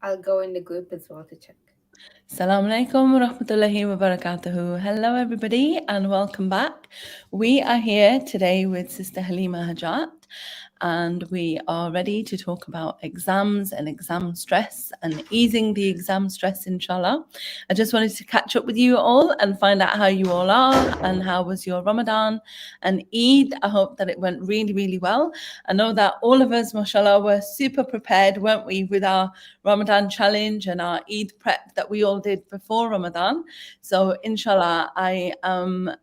I'll go in the group as well to check. Assalamu alaikum wa rahmatullahi wa barakatuhu. Hello, everybody, and welcome back. We are here today with Sister Halima Hajat, and we are ready to talk about exams and exam stress and easing the exam stress, inshallah. I just wanted to catch up with you all and find out how you all are and how was your Ramadan and Eid. I hope that it went really, really well. I know that all of us, mashallah, were super prepared, weren't we, with our Ramadan challenge and our Eid prep that we all did before Ramadan. So inshallah,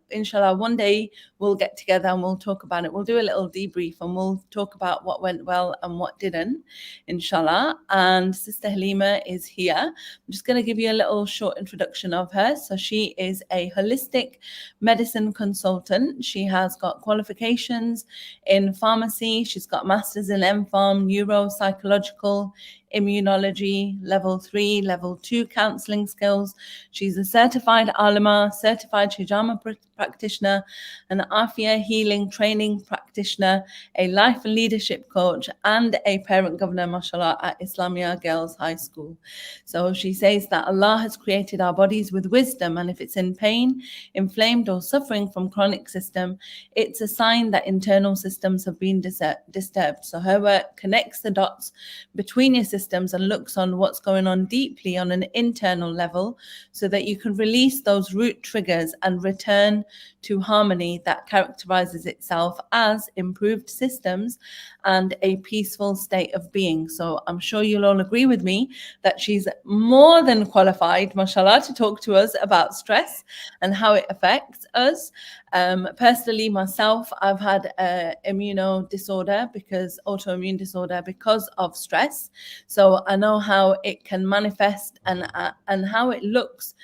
inshallah one day we'll get together and we'll talk about it. We'll do a little debrief and we'll talk about what went well and what didn't, inshallah. And Sister Halima is here. I'm just going to give you a little short introduction of her. So she is a holistic medicine consultant. She has got qualifications in pharmacy. She's got masters in MPharm, Neuro Psychological Immunology Level 3, Level 2 Counselling Skills. She's a certified Aaalimah, certified Hijamah Practitioner, an Aafiyah Healing Trainee Practitioner, a life and leadership coach, and a parent governor, mashallah, at Islamiyah Girls High School. So she says that Allah has created our bodies with wisdom, and if it's in pain, inflamed, or suffering from chronic system, it's a sign that internal systems have been disturbed. So her work connects the dots between your systems and looks on what's going on deeply on an internal level so that you can release those root triggers and return to harmony that characterizes itself as improved systems and a peaceful state of being. So I'm sure you'll all agree with me that she's more than qualified, mashallah, to talk to us about stress and how it affects us. Personally, myself, I've had autoimmune disorder because of stress. So I know how it can manifest and how it looks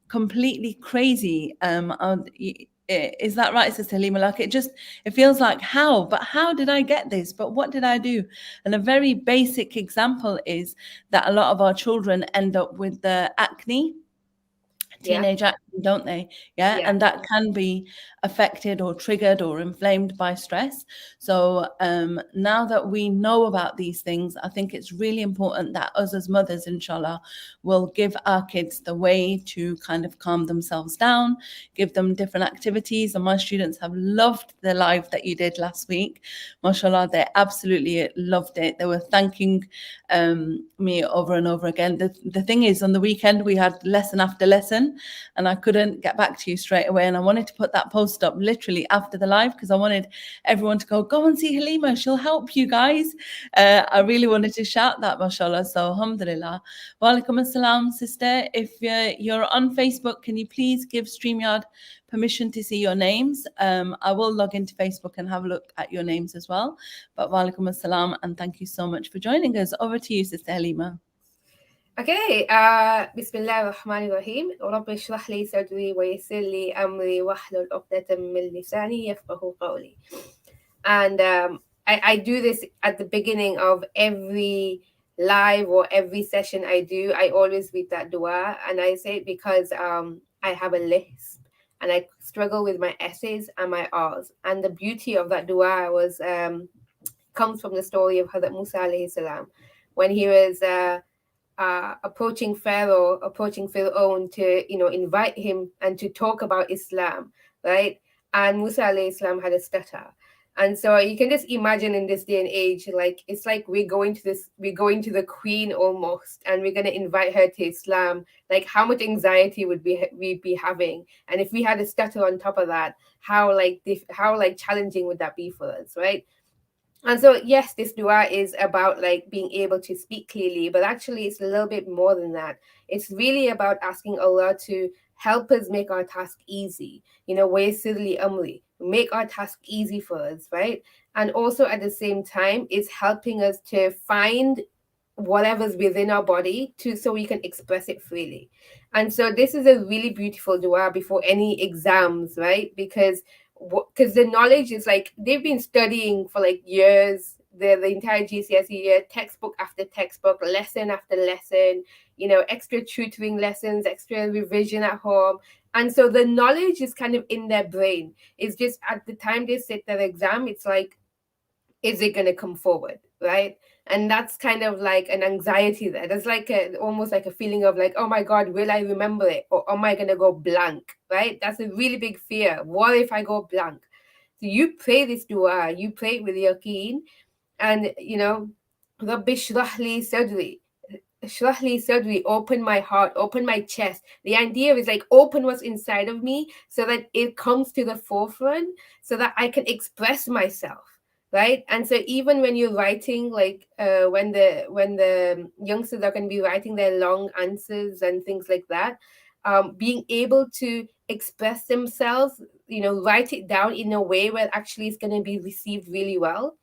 completely crazy. Is that right, Sister Halima? Like it feels like how did I get this? But what did I do? And a very basic example is that a lot of our children end up with the acne, Yeah. teenage acne, don't they? Yeah. Yeah. And that can be affected or triggered or inflamed by stress. So now that we know about these things, I think it's really important that us as mothers, inshallah, will give our kids the way to kind of calm themselves down, give them different activities. And my students have loved the live that you did last week. Mashallah, they absolutely loved it. They were thanking me over and over again. The thing is, on the weekend we had lesson after lesson and I couldn't get back to you straight away, and I wanted to put that post up literally after the live because I wanted everyone to go and see Halima, she'll help you guys. I really wanted to shout that, mashallah. So alhamdulillah. Wa alaikum assalam, sister. If you're on Facebook, can you please give StreamYard permission to see your names? I will log into Facebook and have a look at your names as well. But wa alaikum assalam, and thank you so much for joining us. Over to you, Sister Halima. Okay, Bismillah ar-Rahman ar-Rahim. رب اشرح لي صدري ويسر لي أمري واحلل عقدة من لساني يفقهوا قولي. And I do this at the beginning of every live or every session I do. I always read that dua, and I say it because I have a lisp and I struggle with my S's and my R's. And the beauty of that dua was comes from the story of Hazrat Musa alayhi salam when he was approaching Pharaoh to invite him and to talk about Islam, right? And Musa alayhi salam had a stutter. And so you can just imagine in this day and age, like it's like we're going to the queen almost, and we're going to invite her to Islam. Like how much anxiety would we be having? And if we had a stutter on top of that, how challenging would that be for us, right? And so, yes, this dua is about like being able to speak clearly, but actually it's a little bit more than that. It's really about asking Allah to help us make our task easy. Waysirli amri, make our task easy for us, right? And also at the same time, it's helping us to find whatever's within our body so we can express it freely. And so this is a really beautiful dua before any exams, right? Because the knowledge is like they've been studying for like years, the entire GCSE year, textbook after textbook, lesson after lesson, extra tutoring lessons, extra revision at home. And so the knowledge is kind of in their brain. It's just at the time they sit their exam, it's like, is it going to come forward, right? And that's kind of like an anxiety there. There's like almost like a feeling of like, oh my God, will I remember it, or am I gonna go blank? Right? That's a really big fear. What if I go blank? So you pray this dua, you pray it with yaqeen, and Rabbi shrah li sadri. Shrah li sadri, open my heart, open my chest. The idea is like open what's inside of me so that it comes to the forefront, so that I can express myself, right? And so even when you're writing, like when the youngsters are going to be writing their long answers and things like that, being able to express themselves, write it down in a way where actually it's going to be received really well,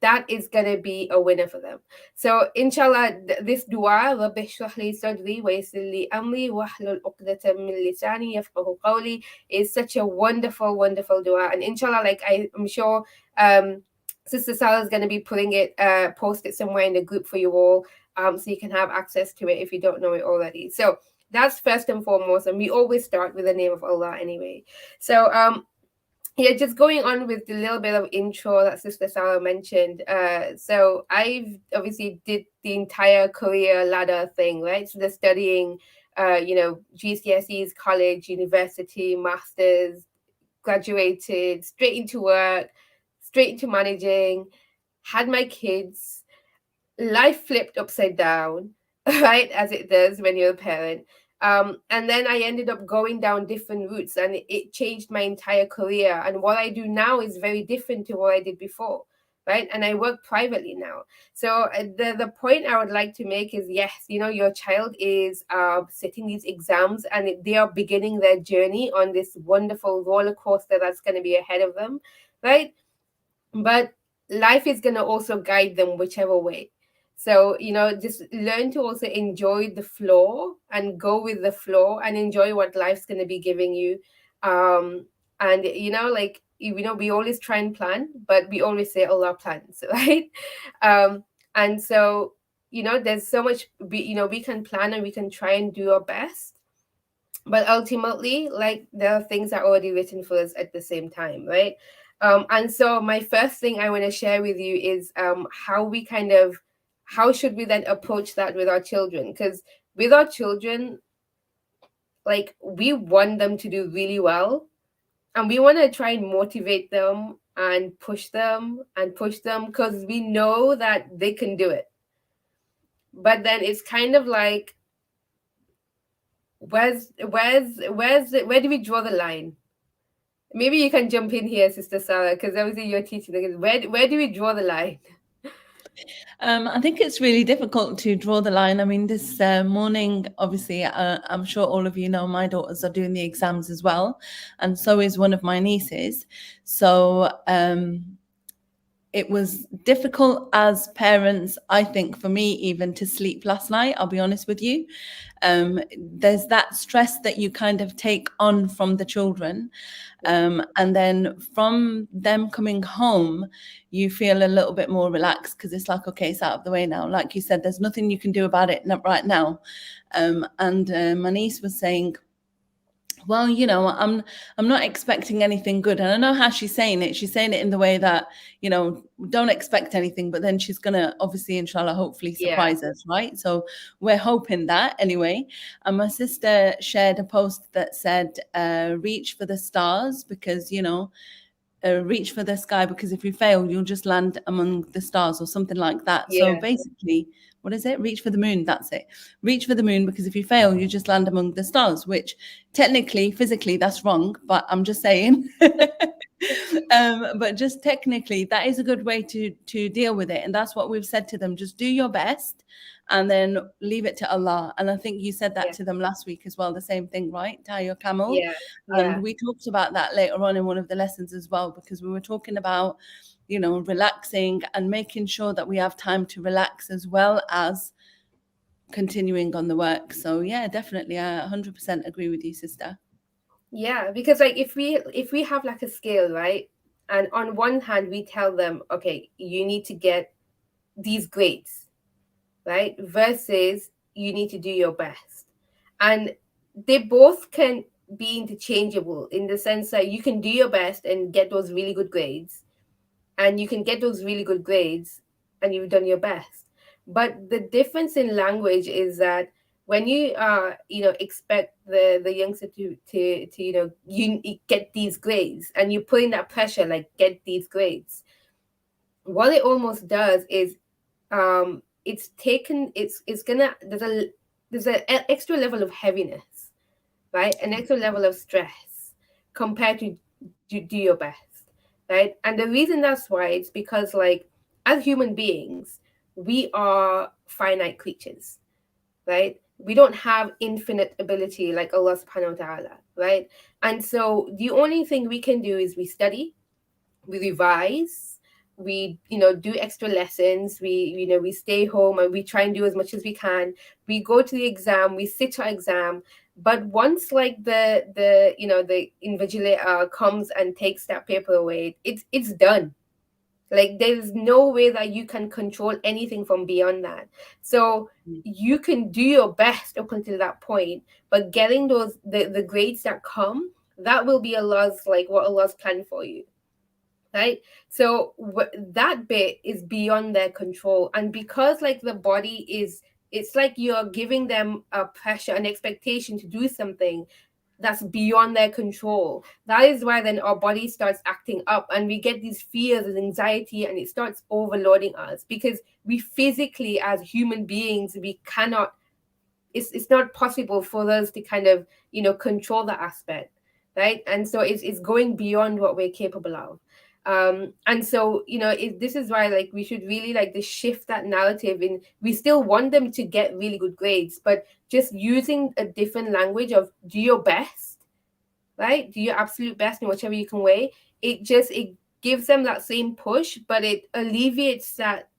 that is going to be a winner for them. So, inshallah, this dua, Rabbi shrah li sadri wa yassir li amri wahlul uqdatam min lisani yafqahu qawli, is such a wonderful, wonderful dua. And inshallah, like I'm sure Sister Sarah is going to be putting it, post it somewhere in the group for you all, so you can have access to it if you don't know it already. So, that's first and foremost. And we always start with the name of Allah anyway. So, yeah, just going on with the little bit of intro that Sister Sarah mentioned. So I've obviously did the entire career ladder thing, right? So the studying, GCSEs, college, university, masters, graduated, straight into work, straight into managing, had my kids, life flipped upside down, right, as it does when you're a parent. And then I ended up going down different routes, and it changed my entire career. And what I do now is very different to what I did before, right? And I work privately now. So the point I would like to make is, yes, your child is sitting these exams, and they are beginning their journey on this wonderful roller coaster that's going to be ahead of them, right? But life is going to also guide them whichever way. So just learn to also enjoy the flow and go with the flow and enjoy what life's going to be giving you. And like we always try and plan, but we always say Allah plans, right? um and so there's so much we can plan and we can try and do our best, but ultimately, like, there are things that are already written for us at the same time, right? And so my first thing I want to share with you is how should we then approach that with our children? Because with our children, like, we want them to do really well, and we want to try and motivate them and push them because we know that they can do it. But then it's kind of like, where do we draw the line? Maybe you can jump in here, Sister Sarah, because obviously you're teaching. Where do we draw the line? I think it's really difficult to draw the line. I mean, this morning, obviously, I'm sure all of you know my daughters are doing the exams as well, and so is one of my nieces. So it was difficult as parents, I think, for me even to sleep last night, I'll be honest with you. There's that stress that you kind of take on from the children. And then from them coming home, you feel a little bit more relaxed because it's like, okay, it's out of the way now. Like you said, there's nothing you can do about it right now. And my niece was saying, well, I'm not expecting anything good. And I know how she's saying it. She's saying it in the way that, don't expect anything, but then she's going to obviously, inshallah, hopefully Yeah. surprise us, right? So we're hoping that anyway. And my sister shared a post that said, reach for the stars because, reach for the sky because if you fail, you'll just land among the stars or something like that. So Yeah. basically, what is it? Reach for the moon. That's it. Reach for the moon because if you fail, you just land among the stars, which technically, physically, that's wrong. But I'm just saying. But just technically, that is a good way to deal with it. And that's what we've said to them. Just do your best and then leave it to Allah. And I think you said that Yeah. to them last week as well, the same thing, right? Tie your camel. Yeah. And Yeah. we talked about that later on in one of the lessons as well, because we were talking about, relaxing and making sure that we have time to relax as well as continuing on the work. So yeah, definitely. I 100% agree with you, sister. Yeah. Because like if we have like a scale, right? And on one hand we tell them, okay, you need to get these grades, right? Versus you need to do your best. And they both can be interchangeable in the sense that you can do your best and get those really good grades, and you can get those really good grades and you've done your best. But the difference in language is that when you expect the youngster to get these grades, and you put in that pressure, like, get these grades, what it almost does is, it's taken it's gonna there's an extra level of heaviness, right? An extra level of stress compared to do your best, right? And the reason that's why, it's because, like, as human beings, we are finite creatures, right? We don't have infinite ability like Allah subhanahu wa ta'ala, right? And so the only thing we can do is we study, we revise, we do extra lessons, we stay home and we try and do as much as we can, we go to the exam, we sit our exam. But once, like, the invigilator comes and takes that paper away, it's done. Like, there's no way that you can control anything from beyond that. So you can do your best up until that point, but getting the grades that come, that will be Allah's, like, what Allah's planned for you, right? So that bit is beyond their control. And because, like, the body is, it's like you're giving them a pressure, an expectation to do something that's beyond their control. That is why then our body starts acting up, and we get these fears and anxiety, and it starts overloading us, because we physically, as human beings, we cannot, it's not possible for us to kind of control that aspect, right? And so it's going beyond what we're capable of. And so this is why, like, we should really, like, to shift that narrative. In, we still want them to get really good grades, but just using a different language of do your best, right? Do your absolute best in whichever you can weigh. It gives them that same push, but it alleviates that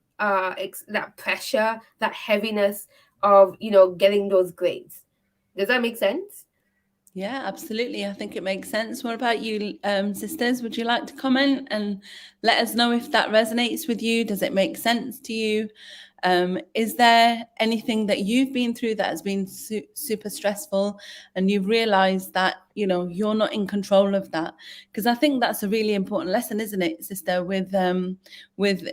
pressure, that heaviness of getting those grades. Does that make sense? Yeah, absolutely. I think it makes sense. What about you, sisters? Would you like to comment and let us know if that resonates with you? Does it make sense to you? Is there anything that you've been through that has been super stressful, and you've realized that you're not in control of that? Because I think that's a really important lesson, isn't it, sister? With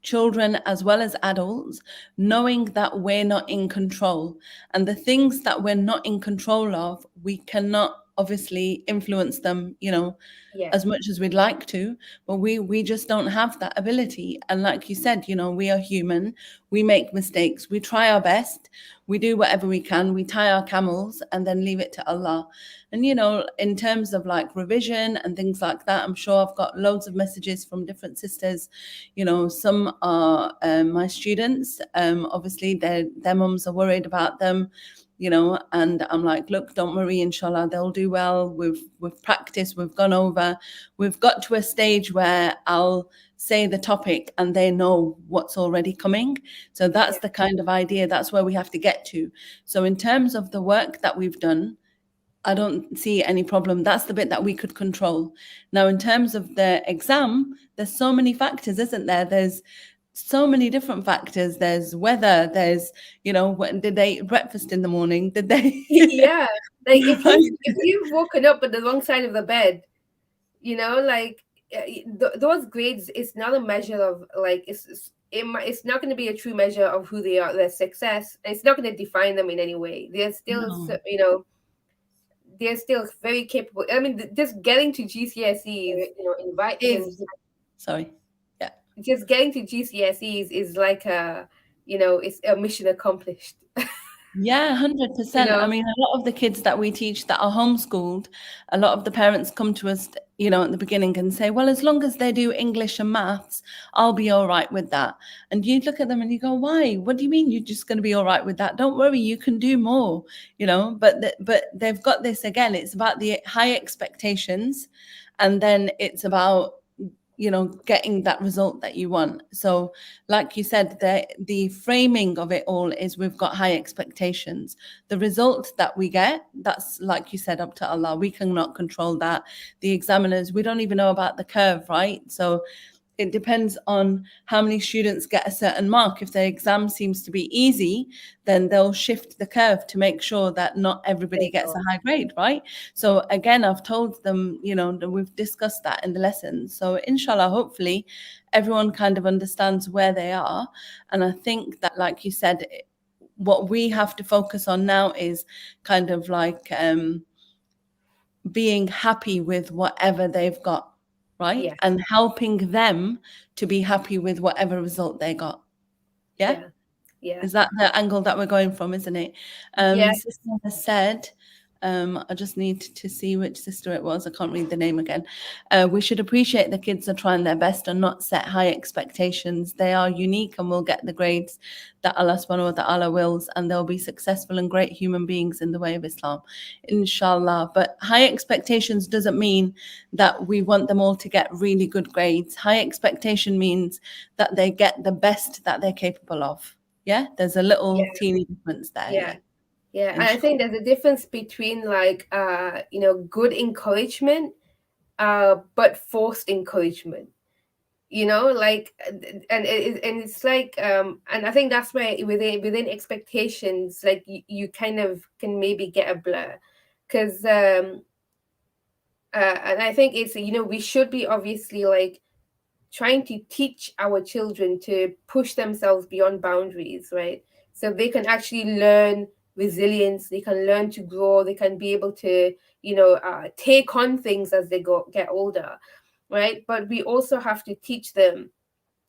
children as well as adults, knowing that we're not in control, and the things that we're not in control of, we cannot obviously influence them, Yeah. as much as we'd like to, but we just don't have that ability. And like you said, we are human, we make mistakes, we try our best, we do whatever we can, we tie our camels and then leave it to Allah. And in terms of like revision and things like that, I'm sure I've got loads of messages from different sisters. Some are my students, obviously their mums are worried about them, and I'm like, look, don't worry, inshallah they'll do well. We've practiced, we've gone over, we've got to a stage where I'll say the topic and they know what's already coming. So that's Yeah. the kind of idea, that's where we have to get to. So in terms of the work that we've done, I don't see any problem. That's the bit that we could control. Now, in terms of the exam, there's so many factors, isn't there? There's so many different factors. There's weather. There's, did they eat breakfast in the morning? Did they? Yeah. Like, if Right. you've woken up on the wrong side of the bed, like, those grades is not a measure of, like, it's not going to be a true measure of who they are, their success. It's not going to define them in any way. They're still, No. they're still very capable. I mean, just getting to GCSEs, invite them. Is sorry. Yeah. Just getting to GCSEs is like it's a mission accomplished. Yeah, you 100%. I know, mean, a lot of the kids that we teach that are homeschooled, a lot of the parents come to us, at the beginning and say, well, as long as they do English and maths, I'll be all right with that. And you look at them and you go, why? What do you mean you're just going to be all right with that? Don't worry, you can do more, but they've got this again. It's about the high expectations, and then it's about getting that result that you want. So like you said, the framing of it all is we've got high expectations. The result that we get, that's, like you said, up to Allah. We cannot control that. The examiners, we don't even know about the curve, right? So it depends on how many students get a certain mark. If the exam seems to be easy, then they'll shift the curve to make sure that not everybody gets a high grade, right? So again, I've told them, that we've discussed that in the lessons. So inshallah, hopefully everyone kind of understands where they are. And I think that, like you said, what we have to focus on now is kind of like being happy with whatever they've got, right? Yeah. And helping them to be happy with whatever result they got. Yeah? Yeah. Yeah. Is that the angle that we're going from, isn't it? Yeah. Sister has said, I just need to see which sister it was. I can't read the name again. We should appreciate the kids are trying their best and not set high expectations. They are unique and will get the grades that Allah subhanahu wa ta'ala wills, and they'll be successful and great human beings in the way of Islam, inshallah. But high expectations doesn't mean that we want them all to get really good grades. High expectation means that they get the best that they're capable of. Yeah, there's a little Yeah. teeny difference there. Yeah. Yeah. And I Inshallah. think there's a difference between like good encouragement but forced encouragement. Like, and it's like and I think that's where within expectations, like you kind of can maybe get a blur, because and I think it's we should be obviously like trying to teach our children to push themselves beyond boundaries, right? So they can actually learn resilience, they can learn to grow, they can be able to take on things as they get older, right? But we also have to teach them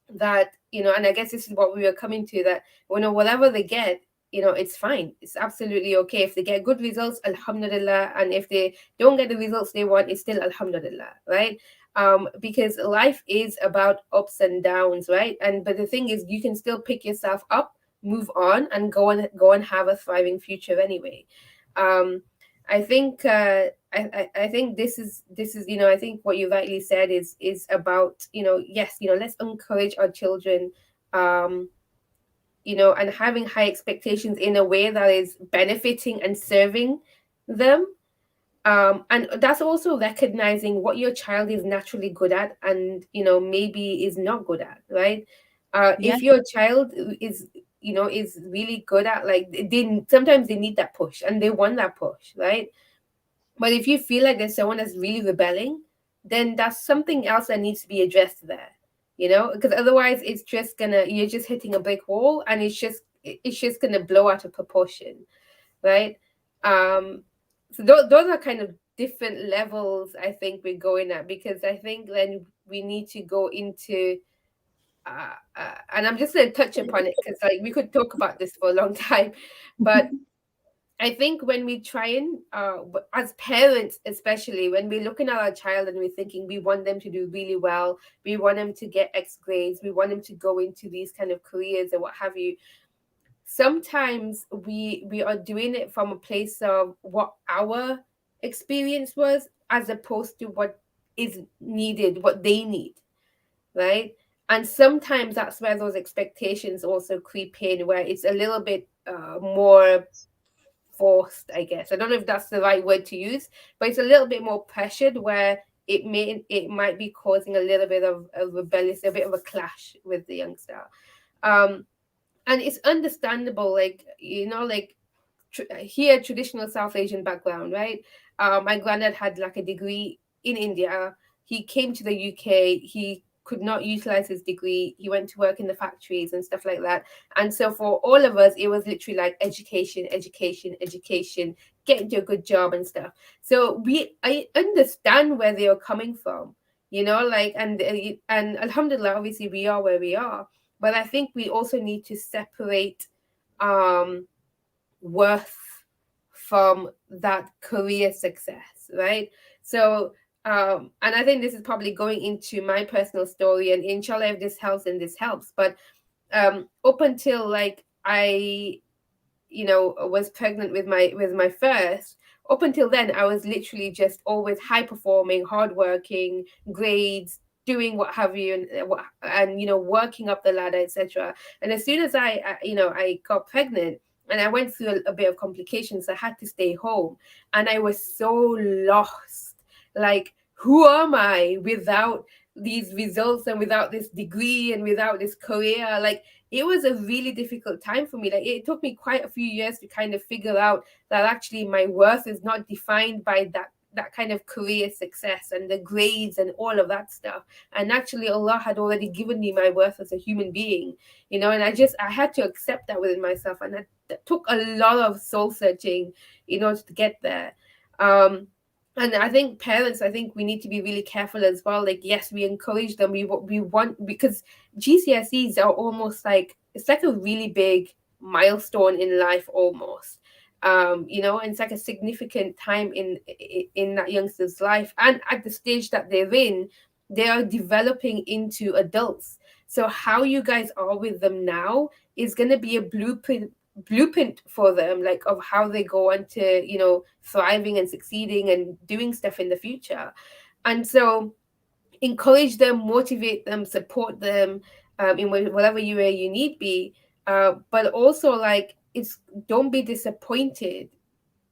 that, and I guess this is what we were coming to, that whatever they get, it's fine, it's absolutely okay. If they get good results, alhamdulillah, and if they don't get the results they want, it's still alhamdulillah, right? Because life is about ups and downs, right? But the thing is, you can still pick yourself up, move on, and go and have a thriving future anyway. I think I think this is I think what you rightly said is about yes, let's encourage our children, and having high expectations in a way that is benefiting and serving them. And that's also recognizing what your child is naturally good at and maybe is not good at, right? Yeah, If your child is really good at, like, they sometimes they need that push and they want that push, right? But if you feel like there's someone that's really rebelling, then that's something else that needs to be addressed there, because otherwise it's just you're just hitting a brick wall, and it's just gonna blow out of proportion, right? So those are kind of different levels I think we're going at, because I think then we need to go into and I'm just going to touch upon it because like we could talk about this for a long time, but I think when we try and as parents, especially when we're looking at our child and we're thinking we want them to do really well, we want them to get X grades, we want them to go into these kind of careers or what have you, sometimes we are doing it from a place of what our experience was, as opposed to what is needed, what they need, right? And sometimes that's where those expectations also creep in, where it's a little bit more forced, I guess. I don't know if that's the right word to use, but it's a little bit more pressured, where it might be causing a little bit of a rebellious, a bit of a clash with the youngster. um and it's understandable, like like here, traditional South Asian background, right? My granddad had like a degree in India. He came to the UK. He could not utilize his degree. He went to work in the factories and stuff like that. And so for all of us, it was literally like education, education, education, get into a good job and stuff. So I understand where they are coming from, like, and alhamdulillah, obviously we are where we are. But I think we also need to separate um worth from that career success, right? So and I think this is probably going into my personal story, and inshallah if this helps, then this helps. But up until like I was pregnant with my first, up until then I was literally just always high performing, hardworking, grades, doing what have you, and working up the ladder, etc. And as soon as I got pregnant and I went through a bit of complications, I had to stay home, and I was so lost, like, who am I without these results and without this degree and without this career. Like, it was a really difficult time for me. Like, it took me quite a few years to kind of figure out that actually my worth is not defined by that kind of career success and the grades and all of that stuff. And actually Allah had already given me my worth as a human being, and I had to accept that within myself. And that took a lot of soul searching in order to get there. And I think parents, I think we need to be really careful as well. Like, yes, we encourage them. We want, because GCSEs are almost like, it's like a really big milestone in life almost. And it's like a significant time in that youngster's life. And at the stage that they're in, they are developing into adults. So how you guys are with them now is going to be a blueprint for them, like, of how they go on to thriving and succeeding and doing stuff in the future. And so encourage them, motivate them, support them, in whatever way you need be, but also, like, it's, don't be disappointed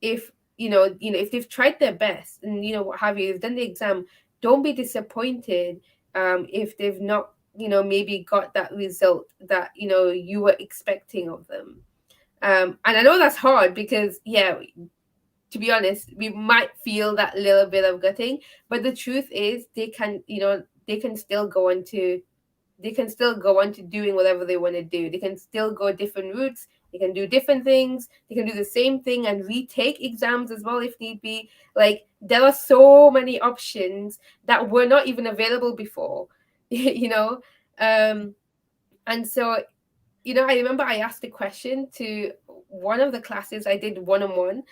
if if they've tried their best and what have you, they've done the exam. Don't be disappointed if they've not maybe got that result that you were expecting of them. And I know that's hard because, yeah, to be honest, we might feel that little bit of gutting, but the truth is they can still go on to doing whatever they want to do. They can still go different routes. They can do different things. They can do the same thing and retake exams as well if need be. Like, there are so many options that were not even available before, you know. And so, I remember I asked a question to one of the classes I did one-on-one,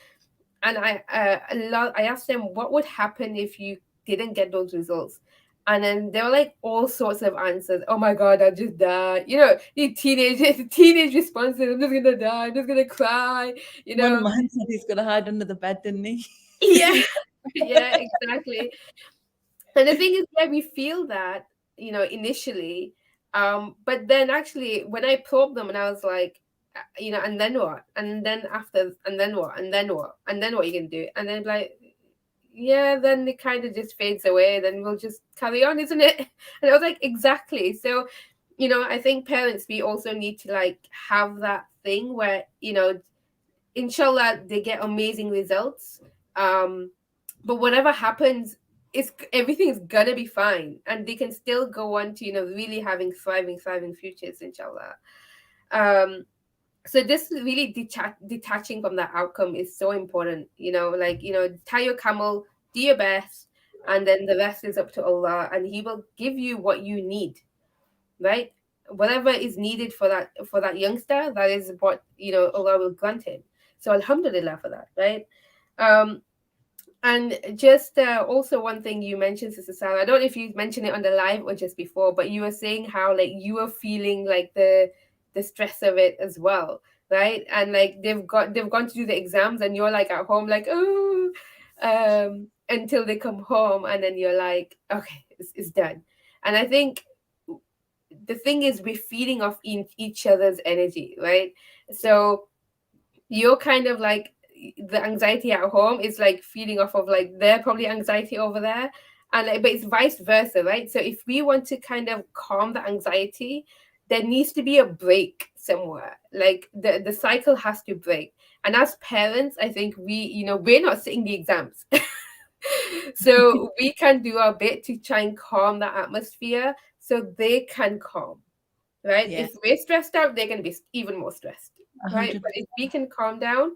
and I asked them what would happen if you didn't get those results. And then there were like all sorts of answers. Oh my God, I just died. The teenage responses. I'm just gonna die. I'm just gonna cry. One of mine said he's gonna hide under the bed, didn't he? Yeah, yeah, exactly. And the thing is, yeah, we feel that, initially. But then actually, when I probed them and I was like, and then what? And then after, and then what? And then what? And then what are you gonna do? And then, like, yeah, then it kind of just fades away. Then we'll just carry on, isn't it? And I was like, exactly. So, I think parents, we also need to, like, have that thing where, inshallah, they get amazing results. But whatever happens, everything's gonna be fine, and they can still go on to really having thriving futures, inshallah. So this really detaching from that outcome is so important. Like, tie your camel, do your best, and then the rest is up to Allah, and He will give you what you need, right? Whatever is needed for that youngster, that is what Allah will grant him. So alhamdulillah for that, right? And just also one thing you mentioned, Sister Sarah, I don't know if you mentioned it on the live or just before, but you were saying how, like, you were feeling like the stress of it as well, right? And like they've gone to do the exams, and you're like at home, like, oh, until they come home, and then you're like, okay, it's done. And I think the thing is, we're feeding off each other's energy, right? So you're kind of like, the anxiety at home is like feeding off of like their probably anxiety over there, and like, but it's vice versa, right? So if we want to kind of calm the anxiety, there needs to be a break somewhere. Like, the cycle has to break. And as parents, I think we're not sitting the exams. So we can do our bit to try and calm the atmosphere so they can calm, right? Yeah, If we're stressed out, they're going to be even more stressed, right? 100%. But if we can calm down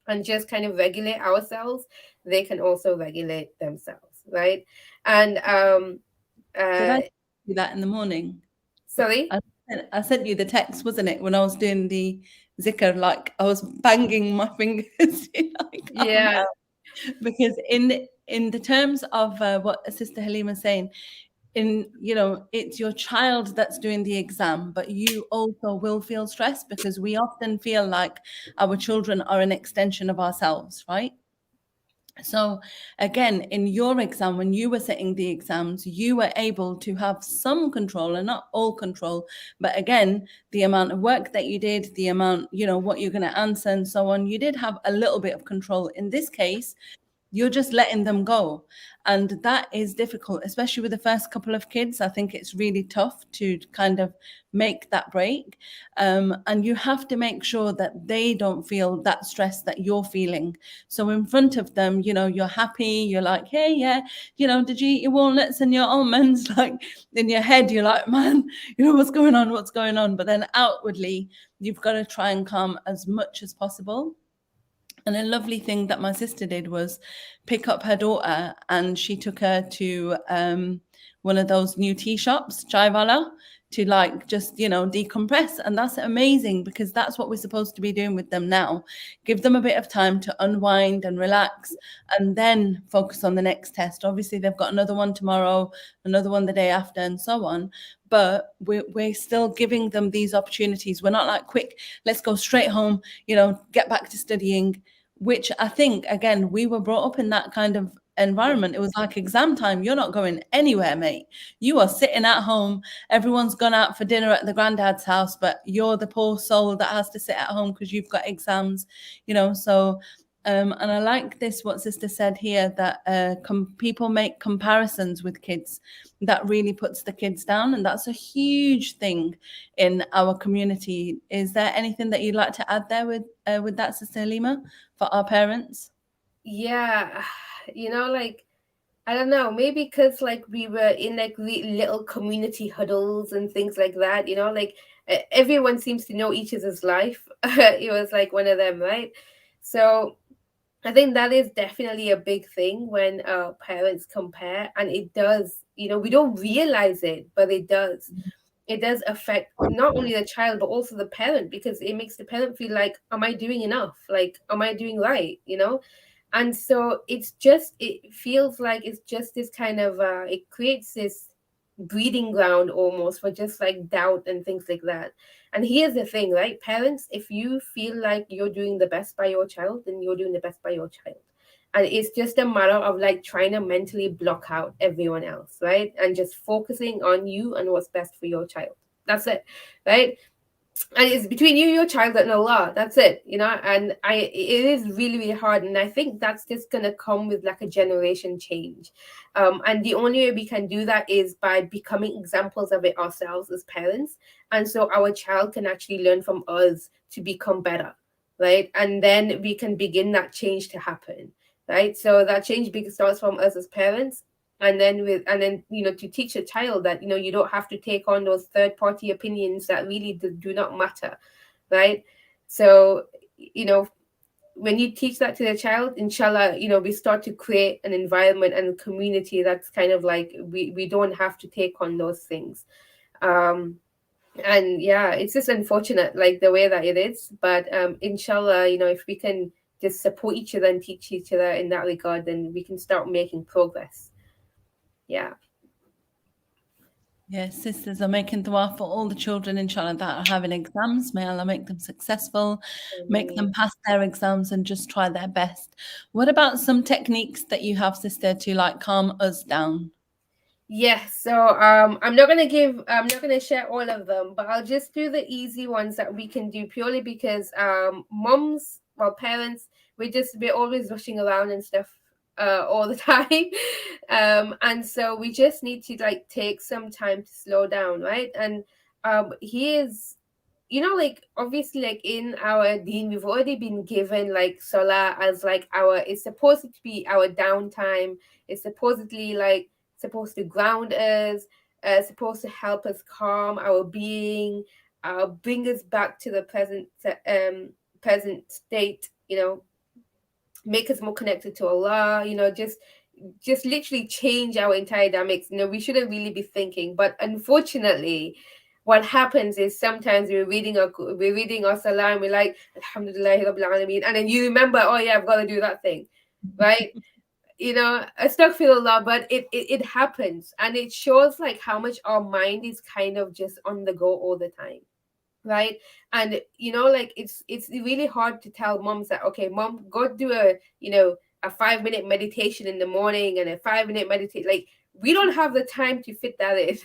and just kind of regulate ourselves, they can also regulate themselves, right? And Did I do that in the morning? sorry. I sent you the text, wasn't it, when I was doing the zikr, like I was banging my fingers to, like, calm Yeah, down. Because in the terms of what Sister Halima is saying, it's your child that's doing the exam, but you also will feel stressed because we often feel like our children are an extension of ourselves, right? So again, in your exam, when you were sitting the exams, you were able to have some control, and not all control, but again, the amount of work that you did, the amount, what you're going to answer and so on, you did have a little bit of control. In this case, you're just letting them go. And that is difficult, especially with the first couple of kids. I think it's really tough to kind of make that break. And you have to make sure that they don't feel that stress that you're feeling. So in front of them, you know, you're happy, you're like, hey, yeah, you know, did you eat your walnuts and your almonds? Like in your head, you're like, man, you know, what's going on? What's going on? But then outwardly, you've got to try and calm as much as possible. And a lovely thing that my sister did was pick up her daughter, and she took her to one of those new tea shops, Chaiwala, to like just, you know, decompress. And that's amazing, because that's what we're supposed to be doing with them now. Give them a bit of time to unwind and relax, and then focus on the next test. Obviously, they've got another one tomorrow, another one the day after, and so on. But we're still giving them these opportunities. We're not like, quick, let's go straight home, you know, get back to studying, which I think, again, we were brought up in that kind of Yeah. environment. It was like exam time. You're not going anywhere, mate. You are sitting at home. Everyone's gone out for dinner at the granddad's house, but you're the poor soul that has to sit at home because you've got exams, you know. So, and I like this, what sister said here, that people make comparisons with kids. That really puts the kids down. And that's a huge thing in our community. Is there anything that you'd like to add there with that, Sister Halima, for our parents? Yeah, like I don't know, maybe because like we were in like little community huddles and things like that, like everyone seems to know each other's life. It was like one of them, right? So I think that is definitely a big thing when parents compare, and it does, we don't realize it, but it does. It does affect not only the child but also the parent, because it makes the parent feel like, am I doing enough? Like, am I doing right? And so it feels like it's just this kind of it creates this breeding ground almost for just like doubt and things like that. And here's the thing, right? Parents, if you feel like you're doing the best by your child, then you're doing the best by your child. And it's just a matter of like trying to mentally block out everyone else, right? And just focusing on you and what's best for your child. That's it, right? And it's between you, your child, and Allah. That's it, and it is really, really hard. And I think that's just gonna come with like a generation change. And the only way we can do that is by becoming examples of it ourselves as parents. And so our child can actually learn from us to become better, right? And then we can begin that change to happen, right? So that change starts from us as parents, and then to teach a child that you don't have to take on those third party opinions that really do not matter, right? So you know when you teach that to the child, inshallah, we start to create an environment and community that's kind of like we don't have to take on those things. um and yeah, it's just unfortunate like the way that it is, but inshallah, if we can just support each other and teach each other in that regard, then we can start making progress. Yeah. Yes, sisters are making dua for all the children, inshallah, that are having exams. May Allah make them successful, make them pass their exams, and just try their best. What about some techniques that you have, sister, to like calm us down? Yes, so I'm not gonna share all of them, but I'll just do the easy ones that we can do, purely because moms, well, parents, we're always rushing around and stuff all the time. And so we just need to like take some time to slow down, right? And here's like obviously like in our deen we've already been given like salah as like it's supposed to be our downtime. It's supposed to ground us, supposed to help us calm our being, bring us back to the present state, make us more connected to Allah, just literally change our entire dynamics. We shouldn't really be thinking, but unfortunately, what happens is sometimes we're reading our salah and we're like, Alhamdulillah Rabbil Alameen, and then you remember, oh yeah, I've got to do that thing, right? Astaghfirullah, but it happens, and it shows like how much our mind is kind of just on the go all the time, right? And like it's really hard to tell moms that, okay, mom, go do a 5-minute meditation in the morning and a 5-minute meditate. Like, we don't have the time to fit that in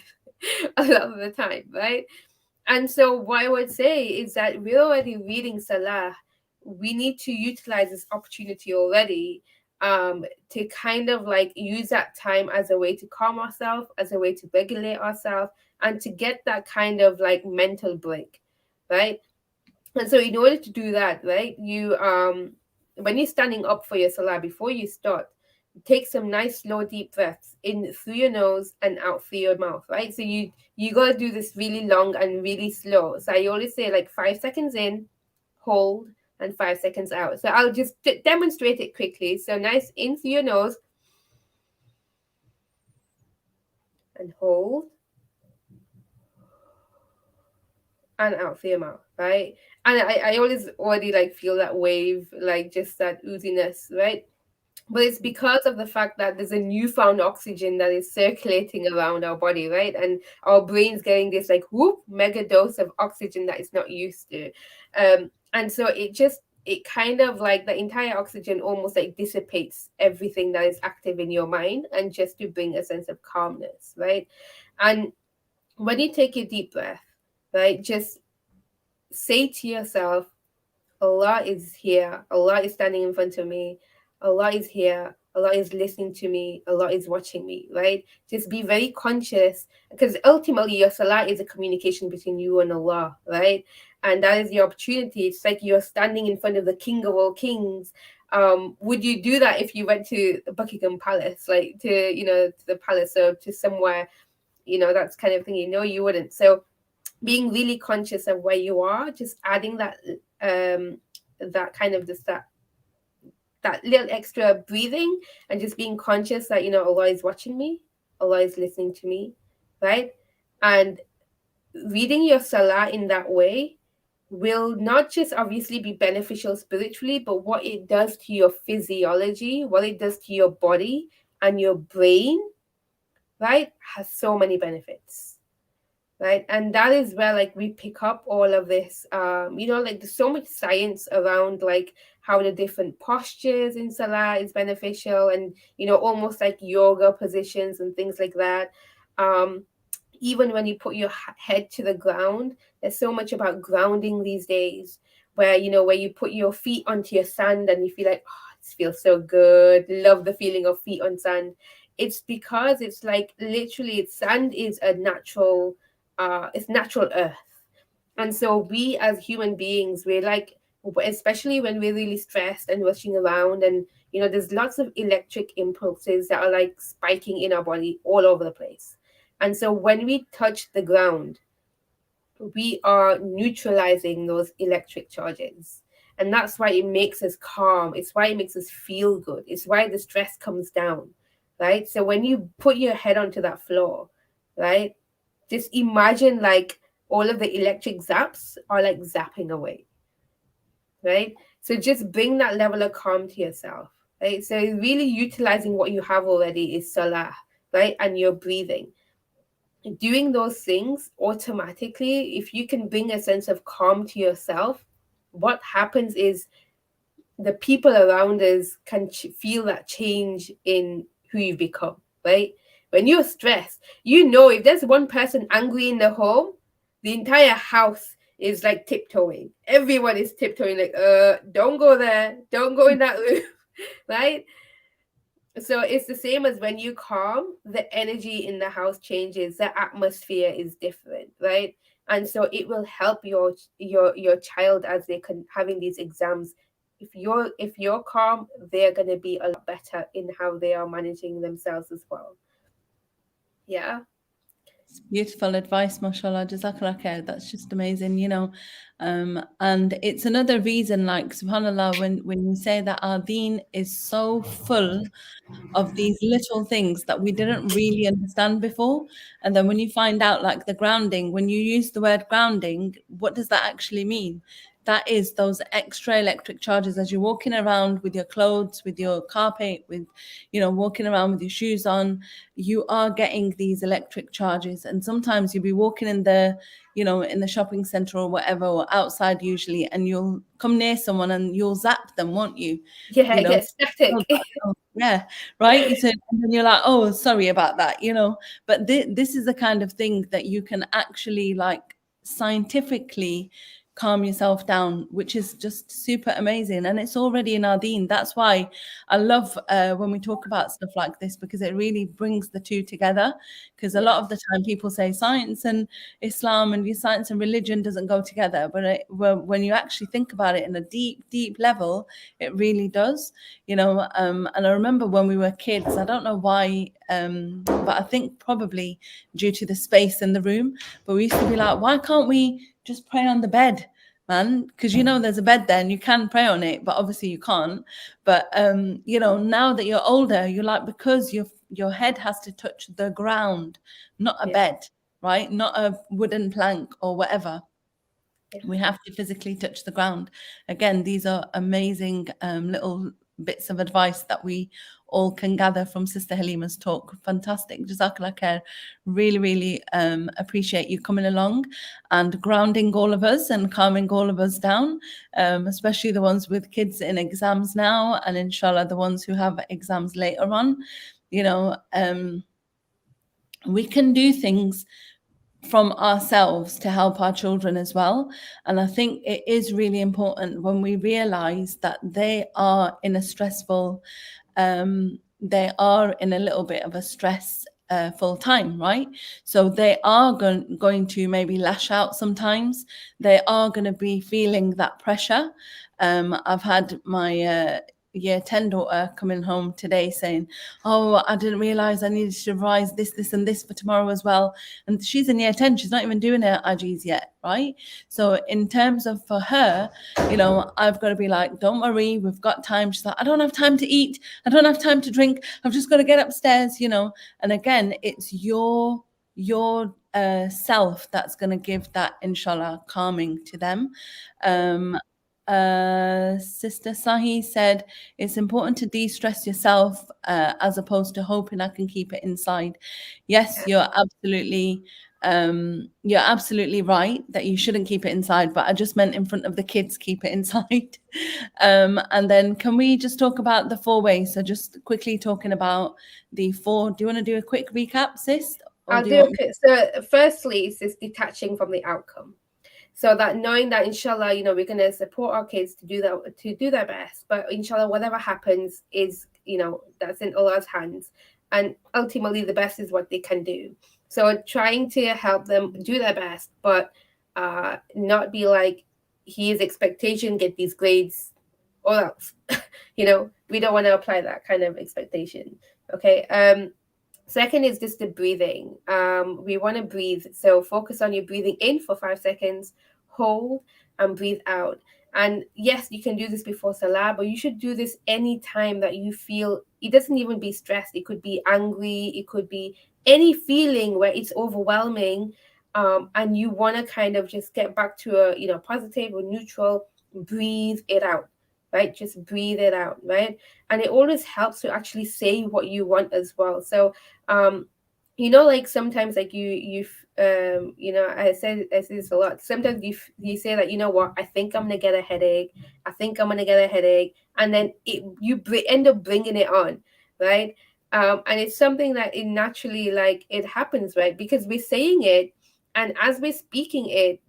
a lot of the time, right? And so what I would say is that we're already reading salah. We need to utilize this opportunity already, to kind of like use that time as a way to calm ourselves, as a way to regulate ourselves, and to get that kind of like mental break, right? And so in order to do that, right, you when you're standing up for your salah, before you start, take some nice slow deep breaths in through your nose and out through your mouth, right? So you got to do this really long and really slow. So I always say like 5 seconds in, hold, and 5 seconds out. So I'll just demonstrate it quickly. So nice in through your nose and hold, and out through your mouth, right? And I always already like feel that wave, like just that ooziness, right? But it's because of the fact that there's a newfound oxygen that is circulating around our body, right? And our brain's getting this like whoop mega dose of oxygen that it's not used to. And so it kind of like the entire oxygen almost like dissipates everything that is active in your mind, and just to bring a sense of calmness, right? And when you take a deep breath, right, just say to yourself, Allah is here. Allah is standing in front of me. Allah is here. Allah is listening to me. Allah is watching me, right? Just be very conscious, because ultimately your salah is a communication between you and Allah, right? And that is your opportunity. It's like you're standing in front of the king of all kings. Would you do that if you went to Buckingham Palace, like to the palace or to somewhere, that's kind of thing? You wouldn't. So being really conscious of where you are, just adding that kind of just that little extra breathing, and just being conscious that Allah is watching me, Allah is listening to me, right? And reading your salah in that way will not just obviously be beneficial spiritually, but what it does to your physiology, what it does to your body and your brain, right, has so many benefits, right? And that is where like we pick up all of this, like there's so much science around like how the different postures in salah is beneficial, and almost like yoga positions and things like that. Even when you put your head to the ground, there's so much about grounding these days, where where you put your feet onto your sand and you feel like, oh, this feels so good, love the feeling of feet on sand. It's because it's like literally sand is a natural, it's natural earth. And so we as human beings, we're like, especially when we're really stressed and rushing around, and there's lots of electric impulses that are like spiking in our body all over the place. And so when we touch the ground, we are neutralizing those electric charges. And that's why it makes us calm. It's why it makes us feel good. It's why the stress comes down, right? So when you put your head onto that floor, right, just imagine like all of the electric zaps are like zapping away, right? So just bring that level of calm to yourself, right? So really utilizing what you have already is salah, right? And your breathing. Doing those things automatically, if you can bring a sense of calm to yourself, what happens is the people around us can feel that change in who you become, right? When you're stressed, if there's one person angry in the home, the entire house is like tiptoeing. Everyone is tiptoeing, like, don't go there, don't go in that room, right? So it's the same as when you calm, the energy in the house changes, the atmosphere is different, right? And so it will help your child as they can having these exams. If you're calm, they're gonna be a lot better in how they are managing themselves as well. Yeah. It's beautiful advice, mashallah. Jazakallah khair. That's just amazing, And it's another reason, like, subhanAllah, when you say that our deen is so full of these little things that we didn't really understand before. And then when you find out, like the grounding, when you use the word grounding, what does that actually mean? That is those extra electric charges as you're walking around with your clothes, with your carpet, with, walking around with your shoes on, you are getting these electric charges. And sometimes you'll be walking in the shopping center or whatever, or outside usually, and you'll come near someone and you'll zap them, won't you? Yeah, You it know, gets static. yeah, right. And then you're like, oh, sorry about that, But this is the kind of thing that you can actually like scientifically calm yourself down, which is just super amazing. And it's already in our deen. That's why I love when we talk about stuff like this, because it really brings the two together. Because a lot of the time people say science and Islam and your science and religion doesn't go together. But when you actually think about it in a deep, deep level, it really does, you know. And I remember when we were kids, I don't know why, but I think probably due to the space in the room, but we used to be like, why can't we just pray on the bed, man? Because you know there's a bed there and you can pray on it, but obviously you can't. But you know, now that you're older, you're like, because your head has to touch the ground, not a bed, right? Not a wooden plank or whatever. We have to physically touch the ground. Again, these are amazing little bits of advice that we all can gather from Sister Halima's talk. Fantastic. Jazakallah khair. Really, really appreciate you coming along and grounding all of us and calming all of us down, especially the ones with kids in exams now, and inshallah the ones who have exams later on. You know, we can do things from ourselves to help our children as well. And I think it is really important when we realize that they are in a stressful, they are in a little bit of a stress full time, right? So they are going to maybe lash out sometimes. They are going to be feeling that pressure. I've had my year 10 daughter coming home today saying, oh, I didn't realize I needed to revise this and this for tomorrow as well. And she's in year 10, she's not even doing her IGs yet, right? So in terms of for her, you know, I've got to be like, don't worry, we've got time. She's like, I don't have time to eat, I don't have time to drink, I've just got to get upstairs, you know. And again, it's your self that's going to give that, inshallah, calming to them. Sister Sahi said it's important to de-stress yourself as opposed to hoping I can keep it inside. Yes, you're absolutely right that you shouldn't keep it inside, but I just meant in front of the kids, keep it inside. And then can we just talk about the 4 ways? So just quickly talking about the 4. Do you want to do a quick recap, sis? Or I'll do you do want me? it. So firstly, it's this detaching from the outcome. So that knowing that inshallah, you know, we're going to support our kids to do that, to do their best, but inshallah, whatever happens is, you know, that's in Allah's hands, and ultimately the best is what they can do. So trying to help them do their best, but not be like, here's expectation, get these grades or else. You know, we don't want to apply that kind of expectation. Okay. Second is just the breathing. We want to breathe. So focus on your breathing in for 5 seconds, hold and breathe out. And yes, you can do this before Salah, but you should do this any time that you feel, it doesn't even be stressed. It could be angry. It could be any feeling where it's overwhelming. And you want to kind of just get back to a, you know, positive or neutral, breathe it out, right? Just breathe it out, right? And it always helps to actually say what you want as well. So you know, like sometimes like you you know, I say this a lot, sometimes you say that, you know what, I think I'm gonna get a headache, I think I'm gonna get a headache, and then you end up bringing it on, right? And it's something that it naturally, like, it happens, right? Because we're saying it, and as we're speaking it,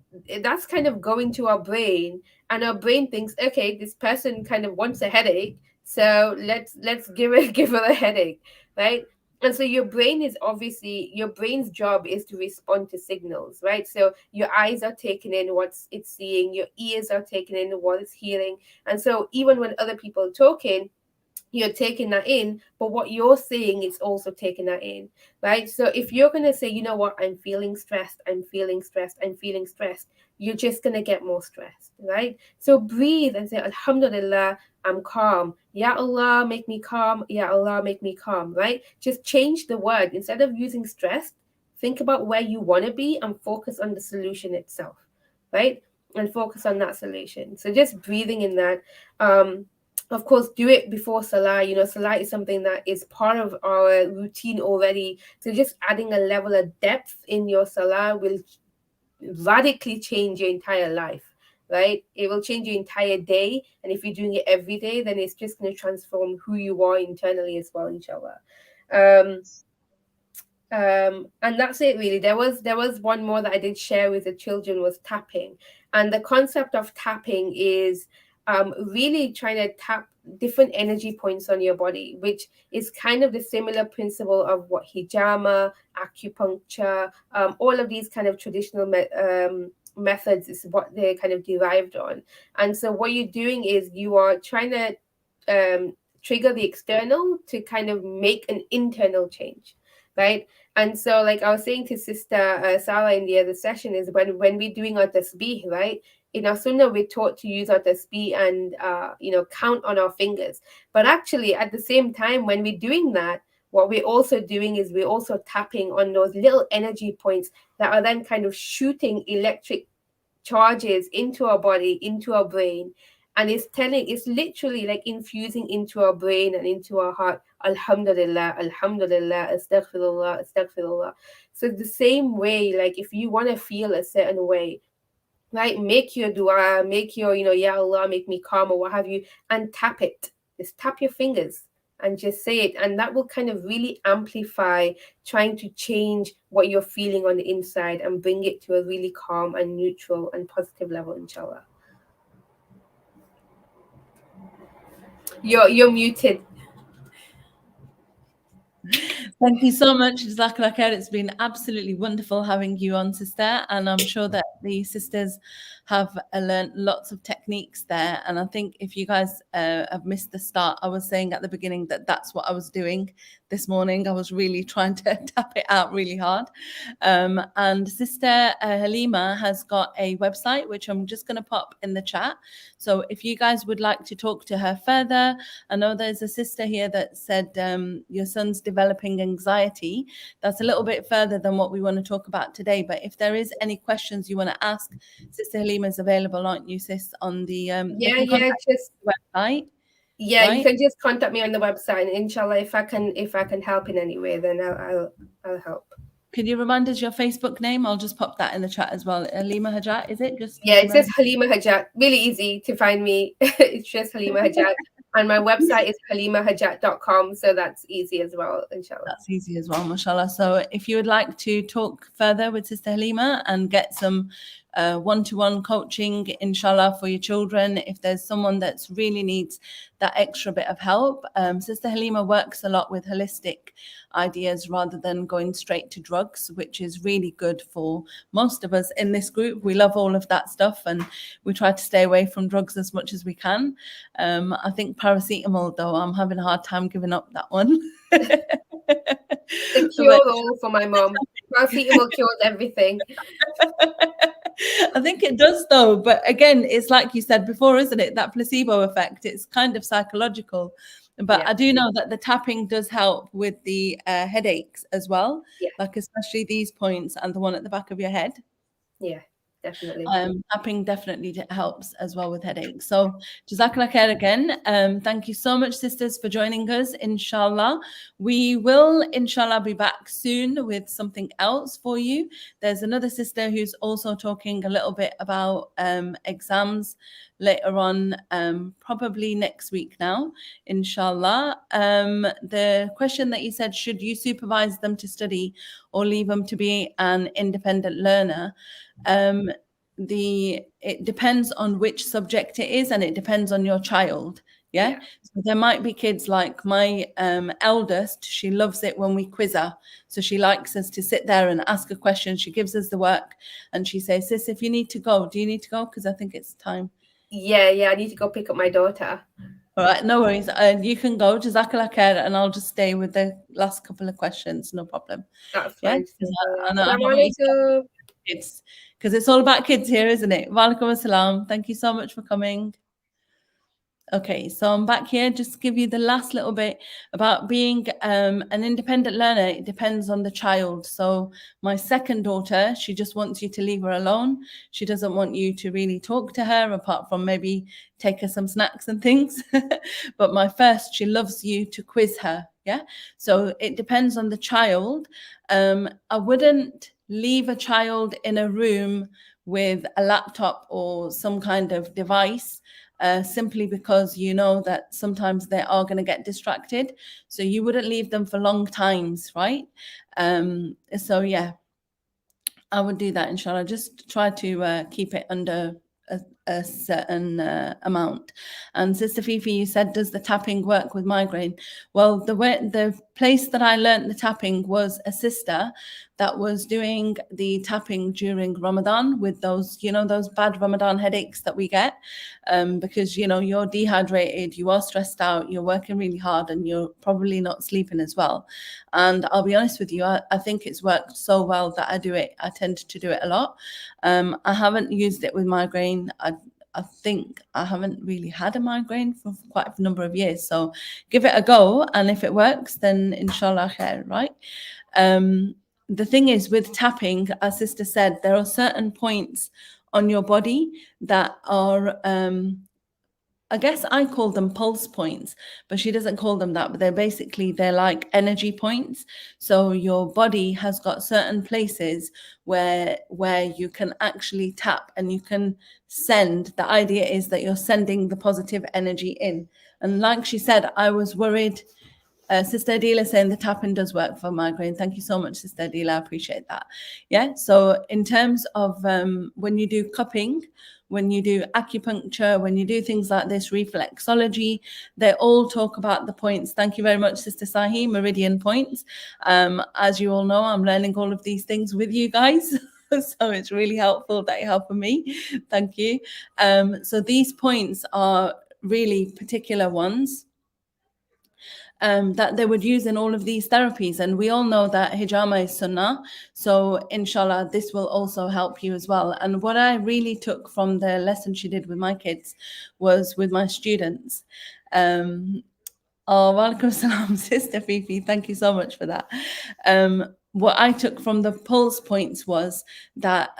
that's kind of going to our brain, and our brain thinks, okay, this person kind of wants a headache, so let's give her a headache, right? And so your brain is obviously, your brain's job is to respond to signals, right? So your eyes are taking in what it's seeing, your ears are taking in what it's hearing. And so even when other people are talking, you're taking that in, but what you're saying is also taking that in, right? So if you're going to say, you know what, I'm feeling stressed, I'm feeling stressed, I'm feeling stressed, you're just going to get more stressed, right? So breathe and say, Alhamdulillah, I'm calm. Ya Allah, make me calm. Ya Allah, make me calm, right? Just change the word. Instead of using stressed, think about where you want to be and focus on the solution itself, right? And focus on that solution. So just breathing in that. Of course, do it before Salah. You know, Salah is something that is part of our routine already. So just adding a level of depth in your Salah will radically change your entire life, right? It will change your entire day. And if you're doing it every day, then it's just going to transform who you are internally as well, inshallah. And that's it really. There was one more that I did share with the children, was tapping. And the concept of tapping is really trying to tap different energy points on your body, which is kind of the similar principle of what hijama, acupuncture, all of these kind of traditional methods is what they're kind of derived on. And so what you're doing is you are trying to trigger the external to kind of make an internal change, right? And so, like I was saying to Sister Sarah in the other session, is when we're doing our tasbih, right? In our sunnah, we're taught to use our tasbih and count on our fingers. But actually, at the same time, when we're doing that, what we're also doing is we're also tapping on those little energy points that are then kind of shooting electric charges into our body, into our brain. And it's literally like infusing into our brain and into our heart. Alhamdulillah, Alhamdulillah, Astaghfirullah, Astaghfirullah. So the same way, like if you want to feel a certain way, right, make your dua, make your, Ya Allah, make me calm or what have you, and tap it. Just tap your fingers and just say it. And that will kind of really amplify trying to change what you're feeling on the inside and bring it to a really calm and neutral and positive level, inshallah. You're muted. Thank you so much, Jazakallah khair. It's been absolutely wonderful having you on, sister. And I'm sure that the sisters have learned lots of techniques there. And I think if you guys have missed the start, I was saying at the beginning that that's what I was doing this morning. I was really trying to tap it out really hard. And Sister Halima has got a website, which I'm just going to pop in the chat. So if you guys would like to talk to her further, I know there's a sister here that said your son's developing anxiety. That's a little bit further than what we want to talk about today. But if there is any questions you want to ask, Sister Halima is available, aren't you, sis, on the Just website? Yeah, right? You can just contact me on the website, and inshallah, if I can help in any way, then I'll help. Could you remind us your Facebook name? I'll just pop that in the chat as well. Halima Hajat, is it? Just it says Halima Hajat. Really easy to find me. It's just Halima Hajat. And my website is halimahajat.com. So that's easy as well, inshallah. That's easy as well, mashallah. So if you would like to talk further with Sister Halima and get some one-to-one coaching, inshallah, for your children, if there's someone that's really needs that extra bit of help, Sister Halima works a lot with holistic ideas rather than going straight to drugs, which is really good for most of us in this group. We love all of that stuff and we try to stay away from drugs as much as we can. I think paracetamol, though, I'm having a hard time giving up that one. The cure-all for my mom. Paracetamol cures everything. I think it does, though. But again, it's like you said before, isn't it? That placebo effect. It's kind of psychological. But I do know that the tapping does help with the headaches as well. Like especially these points and the one at the back of your head. Yeah, definitely. Tapping definitely helps as well with headaches. So Jazakallah khair again. Thank you so much, sisters, for joining us. Inshallah, we will inshallah be back soon with something else for you. There's another sister who's also talking a little bit about exams later on, probably next week now, inshallah. The question that you said, should you supervise them to study or leave them to be an independent learner? It depends on which subject it is and it depends on your child. So there might be kids like my eldest, she loves it when we quiz her. So she likes us to sit there and ask a question. She gives us the work and she says, sis, if you need to go, do you need to go? Because I think it's time. I need to go pick up my daughter. All right, no worries. You can go, Jazakallah khair, and I'll just stay with the last couple of questions, no problem. That's fine. Kids, because it's all about kids here, isn't it? Wa alaikum assalam. Thank you so much for coming. Okay, so I'm back here just to give you the last little bit about being an independent learner. It depends on the child. So my second daughter, she just wants you to leave her alone. She doesn't want you to really talk to her apart from maybe take her some snacks and things. But my first, she loves you to quiz her. So it depends on the child. I wouldn't leave a child in a room with a laptop or some kind of device. Simply because you know that sometimes they are going to get distracted. So you wouldn't leave them for long times, right? So I would do that, inshallah. Just try to keep it under a certain amount. And Sister Fifi, you said, does the tapping work with migraine? Well, the place that I learned the tapping was a sister that was doing the tapping during Ramadan with those, those bad Ramadan headaches that we get, because, you're dehydrated, you are stressed out, you're working really hard, and you're probably not sleeping as well. And I'll be honest with you, I think it's worked so well that I tend to do it a lot. I haven't used it with migraine. I think I haven't really had a migraine for quite a number of years. So give it a go. And if it works, then inshallah khair, right? The thing is with tapping, as Sister said, there are certain points on your body that are, I guess I call them pulse points, but she doesn't call them that, but they're like energy points. So your body has got certain places where you can actually tap and you can send. The idea is that you're sending the positive energy in. And like she said, I was worried. Sister Adila saying the tapping does work for migraine. Thank you so much, Sister Adila. I appreciate that. Yeah. So in terms of when you do cupping, when you do acupuncture, when you do things like this, reflexology, they all talk about the points. Thank you very much, Sister Sahi, meridian points. As you all know, I'm learning all of these things with you guys. So it's really helpful that you're helping me. Thank you. So these points are really particular ones that they would use in all of these therapies. And we all know that hijama is sunnah. So inshallah, this will also help you as well. And what I really took from the lesson she did with my kids was with my students. Oh, walaikum salam, Sister Fifi. Thank you so much for that. What I took from the pulse points was that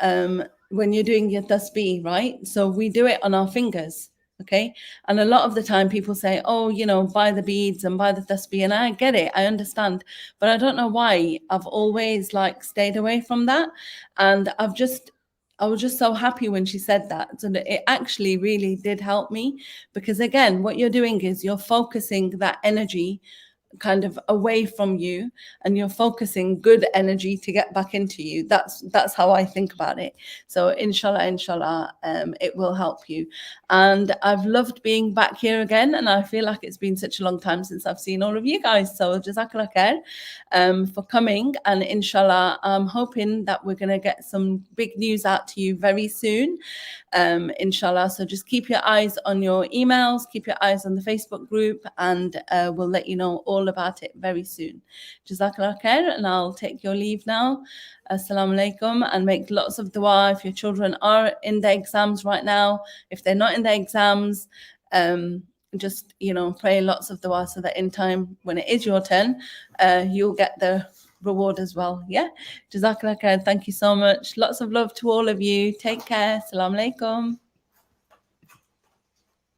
when you're doing your tasbih, right? So we do it on our fingers. Okay. And a lot of the time people say, oh, buy the beads and buy the tasbih. And I get it. I understand. But I don't know why I've always stayed away from that. And I was just so happy when she said that. So it actually really did help me, because again, what you're doing is you're focusing that energy kind of away from you, and you're focusing good energy to get back into you. That's how I think about it. So inshallah, it will help you. And I've loved being back here again, and I feel like it's been such a long time since I've seen all of you guys. So jazakallah khair for coming, and inshallah, I'm hoping that we're going to get some big news out to you very soon, inshallah. So just keep your eyes on your emails, keep your eyes on the Facebook group, and we'll let you know all about it very soon. Jazakallah khair, and I'll take your leave now. Assalamu alaikum, and make lots of dua if your children are in their exams right now. If they're not in their exams, just pray lots of dua so that in time when it is your turn, you'll get the reward as well. Yeah, Jazakallah khair. Thank you so much. Lots of love to all of you. Take care. Assalamu alaikum.